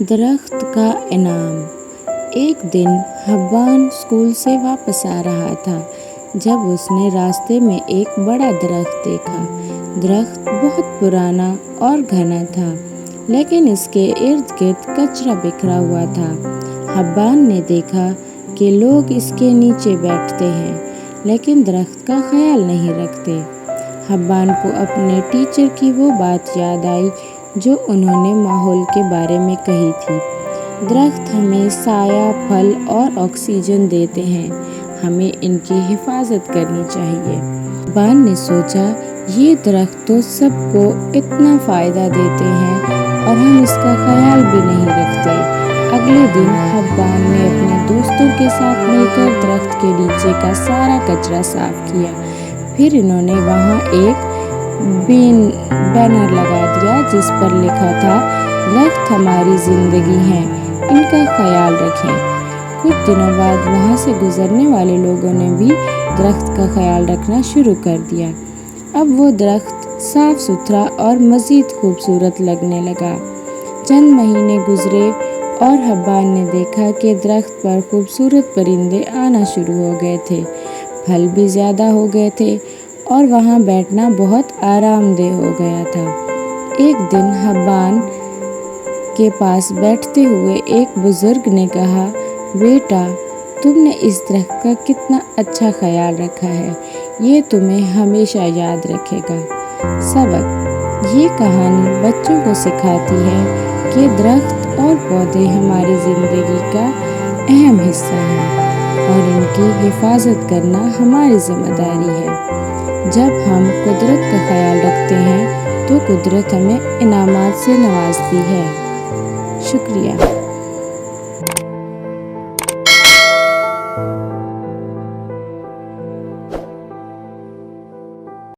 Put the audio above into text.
درخت کا انعام۔ ایک دن حبان اسکول سے واپس آ رہا تھا جب اس نے راستے میں ایک بڑا درخت دیکھا۔ درخت بہت پرانا اور گھنا تھا، لیکن اس کے ارد گرد کچرا بکھرا ہوا تھا۔ حبان نے دیکھا کہ لوگ اس کے نیچے بیٹھتے ہیں لیکن درخت کا خیال نہیں رکھتے۔ حبان کو اپنے ٹیچر کی وہ بات یاد آئی جو انہوں نے ماحول کے بارے میں کہی تھی۔ درخت ہمیں سایہ، پھل اور آکسیجن دیتے ہیں، ہمیں ان کی حفاظت کرنی چاہیے۔ حبان نے سوچا، یہ درخت تو سب کو اتنا فائدہ دیتے ہیں اور ہم اس کا خیال بھی نہیں رکھتے۔ اگلے دن حبان نے اپنے دوستوں کے ساتھ مل کر درخت کے نیچے کا سارا کچرا صاف کیا۔ پھر انہوں نے وہاں ایک بینر لگا دیا جس پر لکھا تھا، درخت ہماری زندگی ہیں، ان کا خیال رکھیں۔ کچھ دنوں بعد وہاں سے گزرنے والے لوگوں نے بھی درخت کا خیال رکھنا شروع کر دیا۔ اب وہ درخت صاف ستھرا اور مزید خوبصورت لگنے لگا۔ چند مہینے گزرے اور حبان نے دیکھا کہ درخت پر خوبصورت پرندے آنا شروع ہو گئے تھے، پھل بھی زیادہ ہو گئے تھے اور وہاں بیٹھنا بہت آرام دہ ہو گیا تھا۔ ایک دن حبان کے پاس بیٹھتے ہوئے ایک بزرگ نے کہا، بیٹا، تم نے اس درخت کا کتنا اچھا خیال رکھا ہے، یہ تمہیں ہمیشہ یاد رکھے گا۔ سبق: یہ کہانی بچوں کو سکھاتی ہے کہ درخت اور پودے ہماری زندگی کا اہم حصہ ہیں اور ان کی حفاظت کرنا ہماری ذمہ داری ہے۔ جب ہم قدرت کا خیال رکھتے ہیں تو قدرت ہمیں انعامات سے نوازتی ہے۔ شکریہ۔